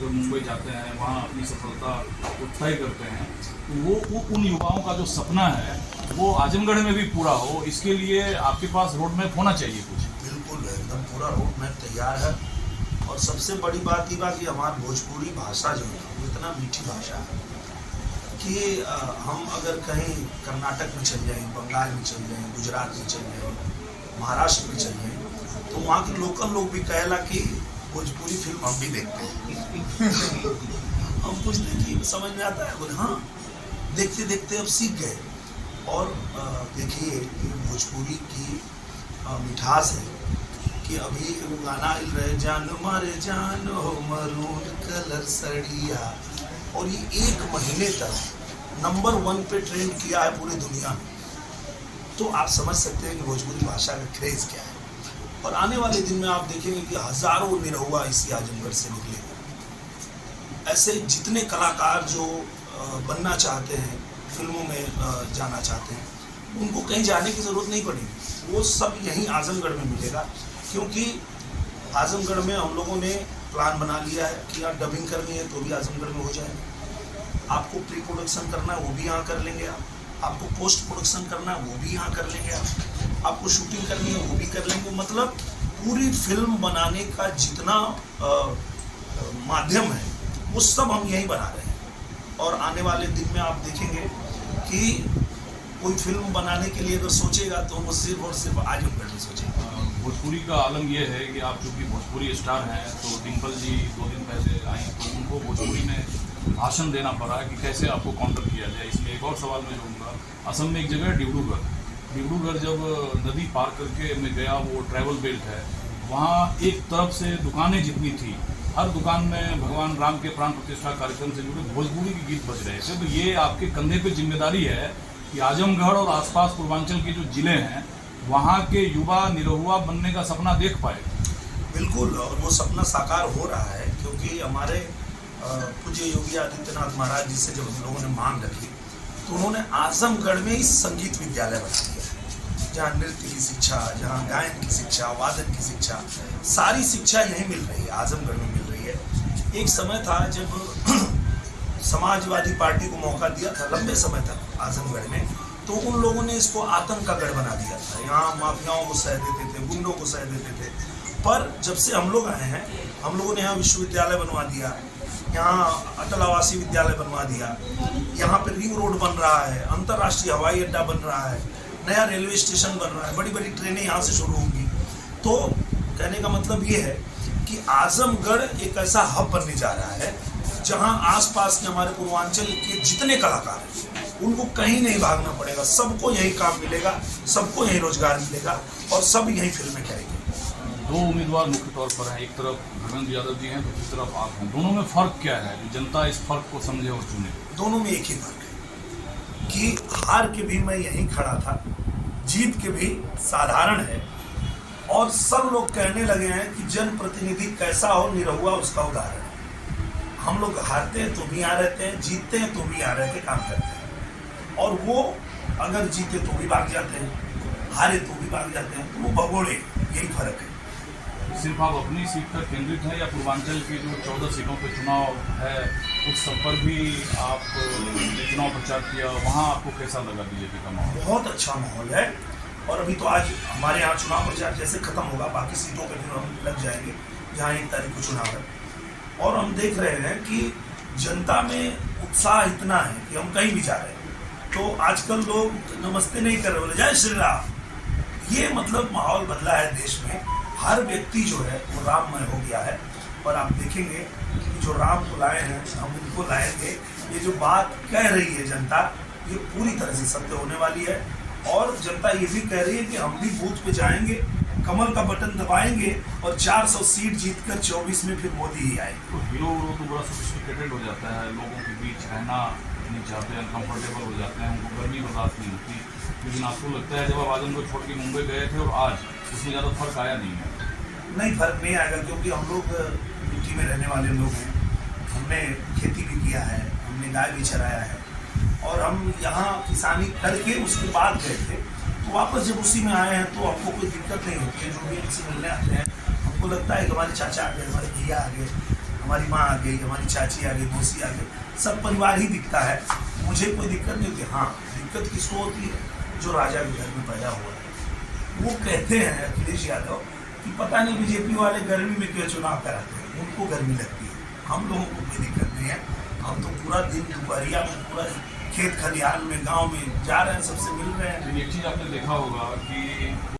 जब मुंबई जाते हैं वहाँ अपनी सफलता को तय करते हैं, तो वो उन युवाओं का जो सपना है वो आजमगढ़ में भी पूरा हो, इसके लिए आपके पास रोड मैप होना चाहिए कुछ। बिल्कुल एकदम पूरा रोड मैप तैयार है। और सबसे बड़ी बात ये बात कि हमारी भोजपुरी भाषा जो है वो इतना मीठी भाषा है कि हम अगर कहीं कर्नाटक में चल जाएं, बंगाल में चल जाएं, गुजरात में चल जाएं, महाराष्ट्र में चल जाएं, तो वहाँ के लोकल लोग भी कहेला कि भोजपुरी फिल्म हम भी देखते हैं। हम पूछते कि समझ में आता है, बोले हाँ, देखते देखते अब सीख गए। और देखिए ये भोजपुरी की मिठास है कि अभी वो गाना रहे जान मारे जान हो मरून कलर सड़िया, और ये 1 महीने तक नंबर 1 पे ट्रेंड किया है पूरी दुनिया में। तो आप समझ सकते हैं कि भोजपुरी भाषा का क्रेज क्या है। और आने वाले दिन में आप देखेंगे कि हजारों निरहुआ इसी आजमगढ़ से निकलेंगे। ऐसे जितने कलाकार जो बनना चाहते हैं, फिल्मों में जाना चाहते हैं, उनको कहीं जाने की ज़रूरत नहीं पड़ेगी, वो सब यहीं आजमगढ़ में मिलेगा। क्योंकि आजमगढ़ में हम लोगों ने प्लान बना लिया है कि यहाँ डबिंग करनी है तो भी आजमगढ़ में हो जाएगा, आपको प्री प्रोडक्शन करना है वो भी यहाँ कर लेंगे आपको पोस्ट प्रोडक्शन करना है वो भी यहाँ कर लेंगे आपको शूटिंग करनी है वो भी कर लेंगे। मतलब पूरी फिल्म बनाने का जितना माध्यम है वो सब हम यहीं बना रहे हैं। और आने वाले दिन में आप देखेंगे कि कोई फिल्म बनाने के लिए अगर सोचेगा तो वो सिर्फ और सिर्फ आजमगढ़ में सोचेगा। भोजपुरी का आलम यह है कि आप चूँकि भोजपुरी स्टार हैं, तो डिम्पल जी 2 दिन पहले आई तो उनको भोजपुरी में भाषण देना पड़ा कि कैसे आपको काउंटर किया जाए। इसलिए एक और सवाल मैं करूँगा, असम में एक जगह है डिब्रूगढ़ जब नदी पार करके मैं गया, वो ट्रैवल बेल्ट है, वहाँ एक तरफ से दुकानें जितनी थी, हर दुकान में भगवान राम के प्राण प्रतिष्ठा कार्यक्रम से जुड़े भोजपुरी के गीत बज रहे थे। तो ये आपके कंधे पे जिम्मेदारी है कि आजमगढ़ और आसपास पूर्वांचल के जो जिले हैं वहाँ के युवा निरहुआ बनने का सपना देख पाए। बिल्कुल, और वो सपना साकार हो रहा है। क्योंकि हमारे पूज्य योगी आदित्यनाथ महाराज जी से जब हम लोगों ने मांग रखी तो उन्होंने आजमगढ़ में ही संगीत विद्यालय बना दिया है, जहाँ नृत्य की शिक्षा, जहाँ गायन की शिक्षा, वादन की शिक्षा, सारी शिक्षा यहीं मिल रही है, आजमगढ़ में मिल रही है। एक समय था जब समाजवादी पार्टी को मौका दिया था लंबे समय तक आजमगढ़ में, तो उन लोगों ने इसको आतंक का गढ़ बना दिया था। यहाँ माफियाओं को सह देते थे, गुंडों को सह देते थे। पर जब से हम लोग आए हैं, हम लोगों ने यहाँ विश्वविद्यालय बनवा दिया, यहाँ अटल आवासीय विद्यालय बनवा दिया, यहाँ पे रिंग रोड बन रहा है, अंतर्राष्ट्रीय हवाई अड्डा बन रहा है, नया रेलवे स्टेशन बन रहा है, बड़ी बड़ी ट्रेनें यहाँ से शुरू होंगी। तो कहने का मतलब ये है कि आजमगढ़ एक ऐसा हब बनने जा रहा है जहाँ आसपास के हमारे पूर्वांचल के जितने कलाकार हैं उनको कहीं नहीं भागना पड़ेगा, सबको यही काम मिलेगा, सबको यही रोजगार मिलेगा और सब यही फिल्में करेंगे। 2 उम्मीदवार मुख्य तौर पर हैं, एक तरफ धर्मेंद्र यादव जी हैं, दूसरी तरफ आप हैं। दोनों में फर्क क्या है जो जनता इस फर्क को समझे और चुने? दोनों में एक ही फर्क है कि हार के भी मैं यहीं खड़ा था, जीत के भी साधारण है। और सब लोग कहने लगे हैं कि जनप्रतिनिधि कैसा हो, निरहुआ उसका उदाहरण है। हम लोग हारते हैं तो भी यहाँ रहते हैं, जीतते हैं तो भी यहाँ रह के काम करते हैं। और वो अगर जीते तो भी भाग जाते हैं, हारे तो भी भाग जाते हैं, तो वो भगोड़े, यही फर्क है। सिर्फ आप अपनी सीट पर केंद्रित हैं या पूर्वांचल की जो 14 सीटों पर चुनाव है उस सब पर भी आप चुनाव प्रचार किया, वहाँ आपको कैसा लगा बीजेपी का माहौल? बहुत अच्छा माहौल है। और अभी तो आज हमारे यहाँ चुनाव प्रचार जैसे खत्म होगा, बाकी सीटों पर फिर हम लग जाएंगे जहाँ 1 तारीख को चुनाव है। और हम देख रहे हैं कि जनता में उत्साह इतना है कि हम कहीं भी जा रहे हैं तो आजकल लोग नमस्ते नहीं कर रहे, बोले जय श्री राम। ये मतलब माहौल बदला है देश में। हर व्यक्ति जो है वो राममय हो गया है। और आप देखेंगे कि जो राम को लाए हैं हम उनको लाएंगे। ये जो बात कह रही है जनता, ये पूरी तरह से सत्य होने वाली है। और जनता ये भी कह रही है कि हम भी बूथ पे जाएंगे, कमल का बटन दबाएंगे और 400 सीट जीतकर 24 में फिर मोदी ही आएंगे। तो हीरो तो बड़ा सोफिस्टिकेटेड हो जाता है, लोगों के बीच रहना नहीं चाहते हैं, अनकम्फर्टेबल हो जाते हैं, उनको गर्मी बर्दाश्त नहीं होती। लेकिन आपको लगता है जब आप आजमगढ़ छोड़ के मुंबई गए थे और आज उसमें ज़्यादा फर्क आया नहीं है? नहीं, फर्क नहीं आएगा, क्योंकि हम लोग मिट्टी में रहने वाले लोग हैं। हमने खेती भी किया है, हमने गाय भी चराया है और हम यहाँ किसानी करके उसके बाद गए थे। तो वापस जब उसी में आए हैं तो हमको कोई दिक्कत नहीं होती है। जो भी हमसे मिलने आते हैं हमको लगता है कि हमारे चाचा आ गए, हमारे भैया आ गए। हमारी माँ आ गई, हमारी चाची आ गई, मौसी आ गई, सब परिवार ही दिखता है। मुझे कोई दिक्कत नहीं होती। हाँ, दिक्कत किसको होती है? जो राजा के घर में पैदा हुआ है। वो कहते हैं अखिलेश यादव कि पता नहीं बीजेपी वाले गर्मी में क्यों चुनाव कराते हैं, उनको गर्मी लगती है, हम लोगों को कोई दिक्कत नहीं है। हम तो पूरा दिन दोपहरिया में पूरा खेत खलिहान में गांव में जा रहे हैं, सबसे मिल रहे हैं। एक चीज़ आपने देखा होगा कि